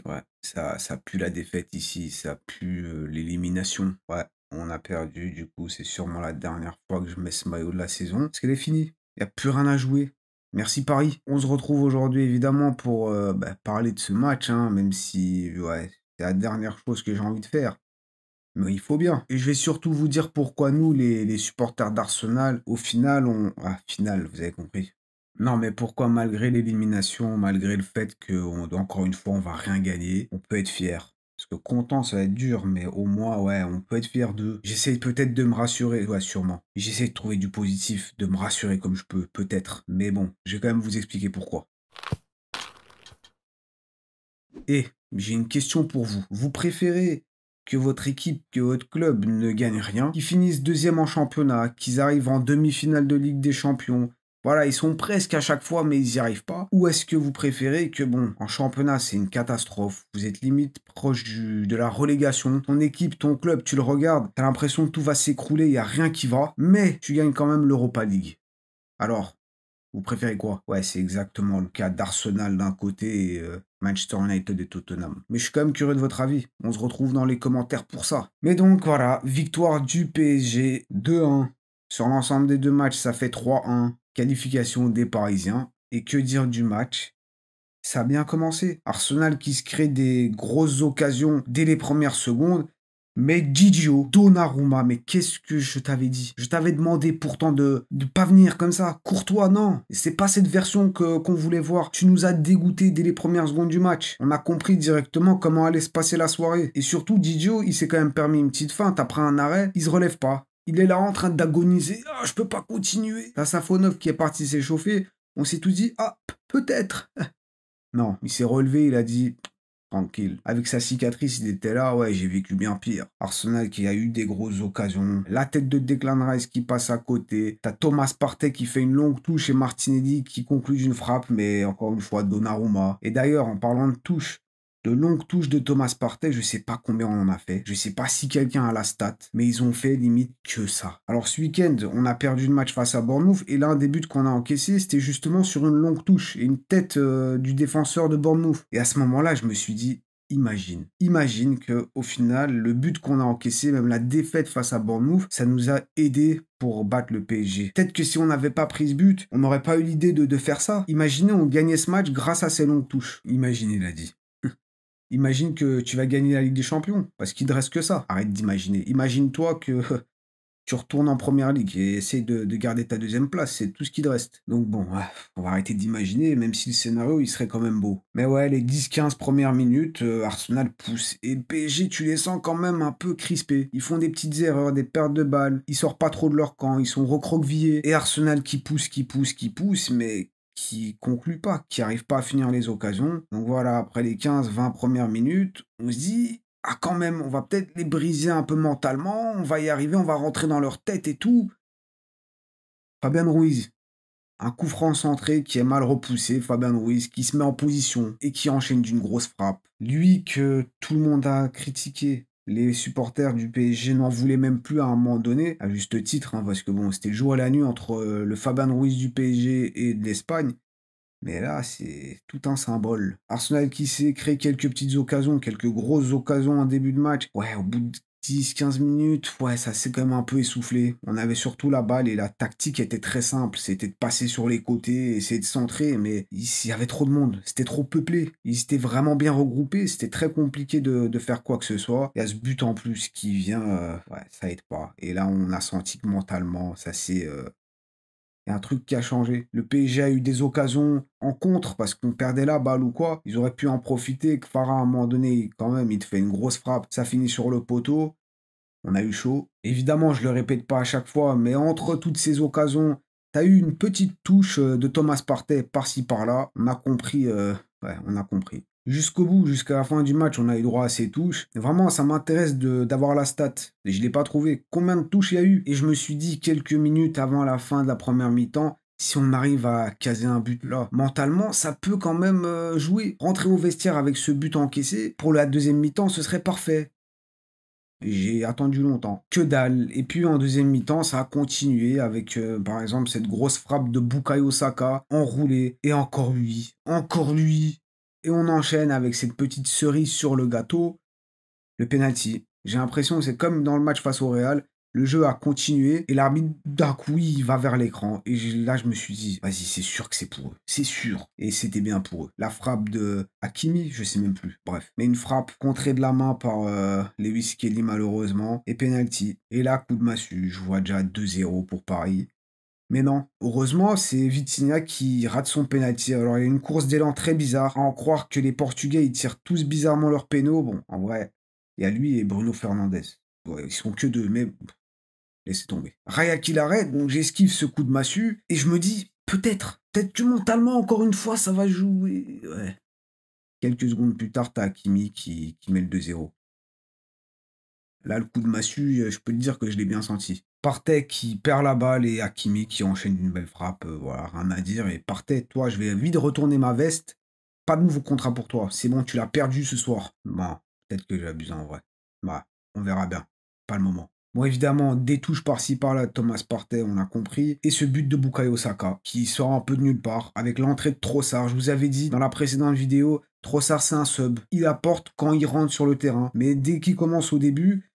Ouais, ça pue la défaite ici, ça pue, l'élimination. Ouais, on a perdu, du coup, c'est sûrement la dernière fois que je mets ce maillot de la saison, parce qu'elle est finie. Il y a plus rien à jouer. Merci Paris. On se retrouve aujourd'hui évidemment pour, parler de ce match, hein, même si, ouais, c'est la dernière chose que j'ai envie de faire. Mais il faut bien. Et je vais surtout vous dire pourquoi nous, les supporters d'Arsenal, au final, final, vous avez compris. Non, mais pourquoi malgré l'élimination, malgré le fait encore une fois, on va rien gagner, on peut être fier. Parce que content, ça va être dur, mais au moins, ouais, on peut être fier d'eux. J'essaye peut-être de me rassurer, ouais, sûrement. J'essaie de trouver du positif, de me rassurer comme je peux, peut-être. Mais bon, je vais quand même vous expliquer pourquoi. Et j'ai une question pour vous. Vous préférez que votre équipe, que votre club ne gagne rien, qu'ils finissent deuxième en championnat, qu'ils arrivent en demi-finale de Ligue des Champions? Voilà, ils sont presque à chaque fois, mais ils n'y arrivent pas. Ou est-ce que vous préférez que, bon, en championnat, c'est une catastrophe. Vous êtes limite proche de la relégation. Ton équipe, ton club, tu le regardes, t'as l'impression que tout va s'écrouler, il n'y a rien qui va. Mais tu gagnes quand même l'Europa League. Alors, vous préférez quoi? Ouais, c'est exactement le cas d'Arsenal d'un côté et Manchester United et Tottenham. Mais je suis quand même curieux de votre avis. On se retrouve dans les commentaires pour ça. Mais donc voilà, victoire du PSG 2-1. Sur l'ensemble des deux matchs, ça fait 3-1. Qualification des Parisiens. Et que dire du match? Ça a bien commencé. Arsenal qui se crée des grosses occasions dès les premières secondes. Mais Gigio, Donnarumma, mais qu'est-ce que je t'avais dit? Je t'avais demandé pourtant de pas venir comme ça. Courtois, non. C'est pas cette version qu'on voulait voir. Tu nous as dégoûté dès les premières secondes du match. On a compris directement comment allait se passer la soirée. Et surtout, Gigio, il s'est quand même permis une petite feinte après un arrêt. Il se relève pas. Il est là en train d'agoniser. Ah, je peux pas continuer. T'as Safonov qui est parti s'échauffer. On s'est tous dit, ah, peut-être. Non, il s'est relevé, il a dit tranquille. Avec sa cicatrice, il était là, ouais, j'ai vécu bien pire. Arsenal qui a eu des grosses occasions. La tête de Declan Rice qui passe à côté. T'as Thomas Partey qui fait une longue touche et Martinelli qui conclut d'une frappe, mais encore une fois, Donnarumma. Et d'ailleurs, en parlant de touche, de longues touches de Thomas Partey, je sais pas combien on en a fait. Je sais pas si quelqu'un a la stat, mais ils ont fait limite que ça. Alors ce week-end, on a perdu le match face à Bournemouth et l'un des buts qu'on a encaissé, c'était justement sur une longue touche et une tête du défenseur de Bournemouth. Et à ce moment-là, je me suis dit, imagine que au final, le but qu'on a encaissé, même la défaite face à Bournemouth, ça nous a aidé pour battre le PSG. Peut-être que si on n'avait pas pris ce but, on n'aurait pas eu l'idée de faire ça. Imaginez, on gagnait ce match grâce à ces longues touches. Imaginez, il a dit. Imagine que tu vas gagner la Ligue des Champions, parce qu'il ne reste que ça. Arrête d'imaginer. Imagine-toi que tu retournes en première ligue et essaye de garder ta deuxième place, c'est tout ce qu'il te reste. Donc bon, ouais, on va arrêter d'imaginer, même si le scénario, il serait quand même beau. Mais ouais, les 10-15 premières minutes, Arsenal pousse. Et le PSG, tu les sens quand même un peu crispés. Ils font des petites erreurs, des pertes de balles, ils sortent pas trop de leur camp, ils sont recroquevillés. Et Arsenal qui pousse, mais qui conclut pas, qui arrive pas à finir les occasions. Donc voilà, après les 15-20 premières minutes, on se dit, ah quand même, on va peut-être les briser un peu mentalement, on va y arriver, on va rentrer dans leur tête et tout. Fabian Ruiz, un coup franc centré qui est mal repoussé, Fabian Ruiz qui se met en position et qui enchaîne d'une grosse frappe. Lui que tout le monde a critiqué. Les supporters du PSG n'en voulaient même plus à un moment donné, à juste titre, hein, parce que bon, c'était le jour et la nuit entre le Fabian Ruiz du PSG et de l'Espagne. Mais là, c'est tout un symbole. Arsenal qui s'est créé quelques petites occasions, quelques grosses occasions en début de match. Ouais, au bout de 10-15 minutes, ouais, ça s'est quand même un peu essoufflé. On avait surtout la balle et la tactique était très simple. C'était de passer sur les côtés, essayer de centrer, mais il y avait trop de monde. C'était trop peuplé. Ils étaient vraiment bien regroupés. C'était très compliqué de faire quoi que ce soit. Il y a ce but en plus qui vient, ouais, ça aide pas. Et là, on a senti que mentalement, ça s'est il y a un truc qui a changé. Le PSG a eu des occasions en contre parce qu'on perdait la balle ou quoi. Ils auraient pu en profiter. Que Farah, à un moment donné, quand même, il te fait une grosse frappe. Ça finit sur le poteau. On a eu chaud. Évidemment, je le répète pas à chaque fois, mais entre toutes ces occasions, tu as eu une petite touche de Thomas Partey par-ci par-là. On a compris. Ouais, on a compris. Jusqu'au bout, jusqu'à la fin du match, on a eu droit à ces touches. Et vraiment, ça m'intéresse d'avoir la stat. Et je ne l'ai pas trouvé. Combien de touches il y a eu? Et je me suis dit quelques minutes avant la fin de la première mi-temps, si on arrive à caser un but là, mentalement, ça peut quand même jouer. Rentrer au vestiaire avec ce but encaissé, pour la deuxième mi-temps, ce serait parfait. J'ai attendu longtemps. Que dalle. Et puis en deuxième mi-temps, ça a continué avec, par exemple, cette grosse frappe de Bukayo Saka, enroulé. Et encore lui. Encore lui. Et on enchaîne avec cette petite cerise sur le gâteau, le penalty. J'ai l'impression que c'est comme dans le match face au Real. Le jeu a continué et l'arbitre, d'un coup, il va vers l'écran. Et là, je me suis dit, vas-y, c'est sûr que c'est pour eux. C'est sûr. Et c'était bien pour eux. La frappe de Hakimi, je sais même plus. Bref. Mais une frappe contrée de la main par Lewis Kelly, malheureusement. Et penalty. Et là, coup de massue. Je vois déjà 2-0 pour Paris. Mais non, heureusement, c'est Vitinha qui rate son penalty. Alors, il y a une course d'élan très bizarre. À en croire que les Portugais, ils tirent tous bizarrement leurs pénaux. Bon, en vrai, il y a lui et Bruno Fernandes. Ouais, ils sont que deux, mais laissez tomber. Raya qui l'arrête, donc j'esquive ce coup de massue. Et je me dis, peut-être que mentalement, encore une fois, ça va jouer. Ouais. Quelques secondes plus tard, t'as Hakimi qui met le 2-0. Là, le coup de massue, je peux te dire que je l'ai bien senti. Partey qui perd la balle et Hakimi qui enchaîne une belle frappe. Voilà, rien à dire. Et Partey, toi, je vais vite retourner ma veste. Pas de nouveau contrat pour toi. C'est bon, tu l'as perdu ce soir. Bah, peut-être que j'abuse en vrai. Bah, on verra bien. Pas le moment. Bon, évidemment, des touches par-ci par-là de Thomas Partey, on a compris. Et ce but de Bukayo Saka, qui sort un peu de nulle part, avec l'entrée de Trossard. Je vous avais dit dans la précédente vidéo, Trossard, c'est un sub. Il apporte quand il rentre sur le terrain. Mais dès qu'il commence au début,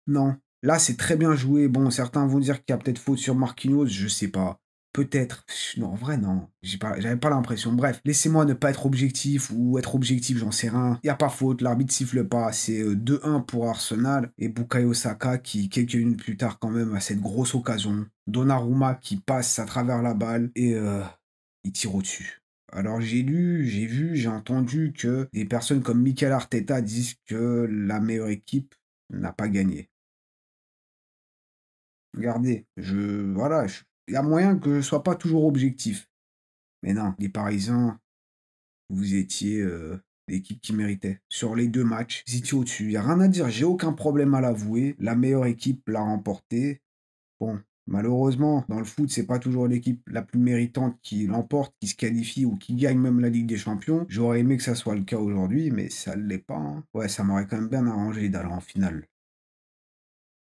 non. Là, c'est très bien joué. Bon, certains vont dire qu'il y a peut-être faute sur Marquinhos, je sais pas. Peut-être. Non, en vrai, non. J'avais pas l'impression. Bref, laissez-moi ne pas être objectif ou être objectif, j'en sais rien. Il n'y a pas faute, l'arbitre siffle pas. C'est 2-1 pour Arsenal. Et Bukayo Saka qui, quelques minutes plus tard, quand même, a cette grosse occasion. Donnarumma qui passe à travers la balle et il tire au-dessus. Alors j'ai lu, j'ai vu, j'ai entendu que des personnes comme Mikel Arteta disent que la meilleure équipe n'a pas gagné. Regardez, voilà, il y a moyen que je ne sois pas toujours objectif. Mais non, les Parisiens, vous étiez l'équipe qui méritait. Sur les deux matchs, vous étiez au-dessus. Il n'y a rien à dire, j'ai aucun problème à l'avouer. La meilleure équipe l'a remporté. Bon, malheureusement, dans le foot, c'est pas toujours l'équipe la plus méritante qui l'emporte, qui se qualifie ou qui gagne même la Ligue des Champions. J'aurais aimé que ça soit le cas aujourd'hui, mais ça ne l'est pas, hein. Ouais, ça m'aurait quand même bien arrangé d'aller en finale.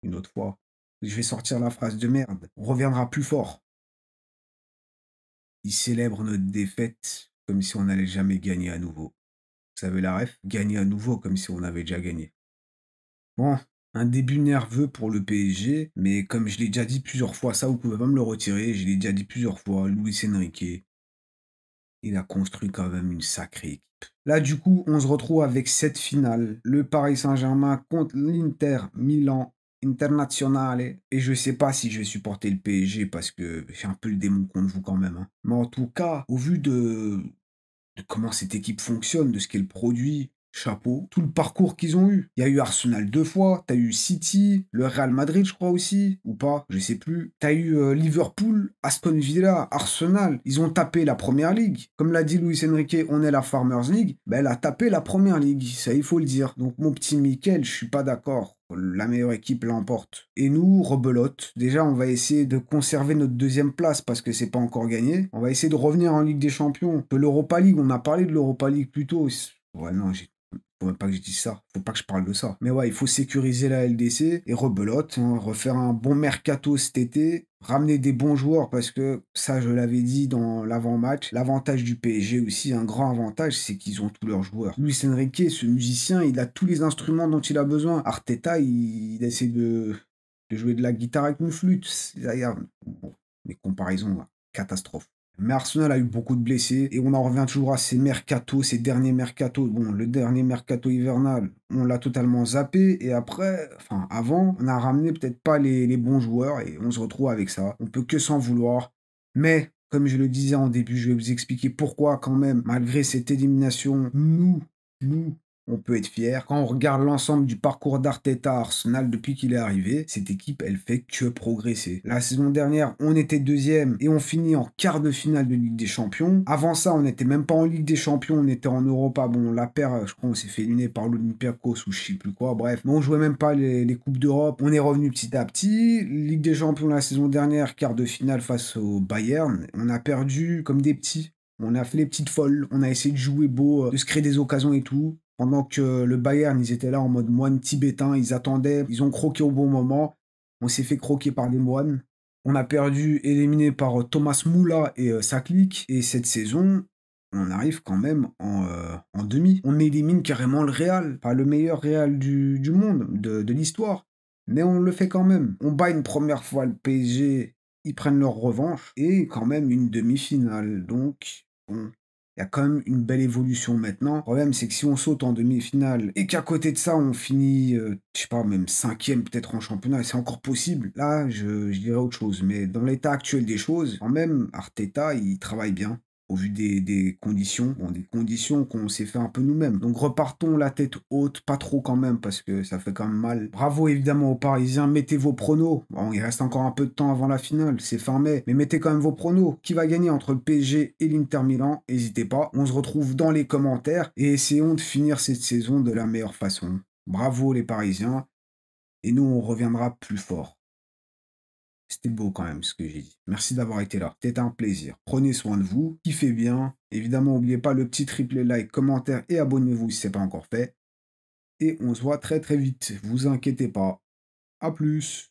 Une autre fois. Je vais sortir la phrase de merde. On reviendra plus fort. Ils célèbrent notre défaite comme si on n'allait jamais gagner à nouveau. Vous savez la ref? Gagner à nouveau comme si on avait déjà gagné. Bon, un début nerveux pour le PSG, mais comme je l'ai déjà dit plusieurs fois, ça vous pouvez pas me le retirer, je l'ai déjà dit plusieurs fois, Luis Enrique, il a construit quand même une sacrée équipe. Là, du coup, on se retrouve avec cette finale. Le Paris Saint-Germain contre l'Inter Milan Internazionale. Et je sais pas si je vais supporter le PSG parce que j'ai un peu le démon contre vous quand même, hein. Mais en tout cas, au vu de comment cette équipe fonctionne, de ce qu'elle produit, chapeau. Tout le parcours qu'ils ont eu. Il y a eu Arsenal 2 fois, t'as eu City, le Real Madrid, je crois aussi, ou pas, je sais plus. T'as eu Liverpool, Aston Villa, Arsenal. Ils ont tapé la Première Ligue. Comme l'a dit Luis Enrique, on est la Farmers League. Ben, elle a tapé la Première Ligue, ça il faut le dire. Donc mon petit Mikel, je suis pas d'accord. La meilleure équipe l'emporte. Et nous, rebelote. Déjà, on va essayer de conserver notre deuxième place parce que c'est pas encore gagné. On va essayer de revenir en Ligue des Champions. Que l'Europa League, on a parlé de l'Europa League plus tôt. Ouais, non, faut même pas que je dise ça. Faut pas que je parle de ça. Mais ouais, il faut sécuriser la LDC et rebelote, hein, refaire un bon mercato cet été, ramener des bons joueurs parce que ça, je l'avais dit dans l'avant-match. L'avantage du PSG aussi, un grand avantage, c'est qu'ils ont tous leurs joueurs. Luis Enrique, ce musicien, il a tous les instruments dont il a besoin. Arteta, il essaie de jouer de la guitare avec une flûte. Bon, les comparaisons, là, catastrophe. Mais Arsenal a eu beaucoup de blessés et on en revient toujours à ces mercatos, ces derniers mercatos. Bon, le dernier mercato hivernal, on l'a totalement zappé et après, enfin avant, on a ramené peut-être pas les bons joueurs et on se retrouve avec ça. On peut que s'en vouloir. Mais, comme je le disais en début, je vais vous expliquer pourquoi quand même, malgré cette élimination, nous, on peut être fier. Quand on regarde l'ensemble du parcours d'Arteta à Arsenal depuis qu'il est arrivé, cette équipe, elle fait que progresser. La saison dernière, on était deuxième et on finit en quart de finale de Ligue des Champions. Avant ça, on n'était même pas en Ligue des Champions, on était en Europa. Bon, la paire, je crois, on s'est fait éliminer par l'Olympiakos ou je sais plus quoi. Bref, mais on jouait même pas les Coupes d'Europe. On est revenu petit à petit. Ligue des Champions la saison dernière, quart de finale face au Bayern. On a perdu comme des petits. On a fait les petites folles, on a essayé de jouer beau, de se créer des occasions et tout. Pendant que le Bayern, ils étaient là en mode moine tibétain, ils attendaient, ils ont croqué au bon moment. On s'est fait croquer par des moines. On a perdu, éliminé par Thomas Moula et sa clique. Et cette saison, on arrive quand même en demi. On élimine carrément le Real, pas le meilleur Real du monde, de l'histoire. Mais on le fait quand même. On bat une première fois le PSG, ils prennent leur revanche, et quand même une demi-finale. Donc, bon, il y a quand même une belle évolution maintenant. Le problème, c'est que si on saute en demi-finale et qu'à côté de ça, on finit, je sais pas, même cinquième peut-être en championnat, et c'est encore possible, là, je dirais autre chose. Mais dans l'état actuel des choses, quand même, Arteta, il travaille bien au vu des conditions, bon, des conditions qu'on s'est fait un peu nous-mêmes. Donc repartons la tête haute, pas trop quand même, parce que ça fait quand même mal. Bravo évidemment aux Parisiens, mettez vos pronos. Bon, il reste encore un peu de temps avant la finale, c'est fin mai, mais mettez quand même vos pronos. Qui va gagner entre le PSG et l'Inter Milan? N'hésitez pas, on se retrouve dans les commentaires et essayons de finir cette saison de la meilleure façon. Bravo les Parisiens, et nous on reviendra plus fort. C'était beau quand même ce que j'ai dit. Merci d'avoir été là. C'était un plaisir. Prenez soin de vous, kiffez bien. Évidemment, n'oubliez pas le petit triple like, commentaire et abonnez-vous si ce n'est pas encore fait. Et on se voit très très vite. Vous inquiétez pas. À plus.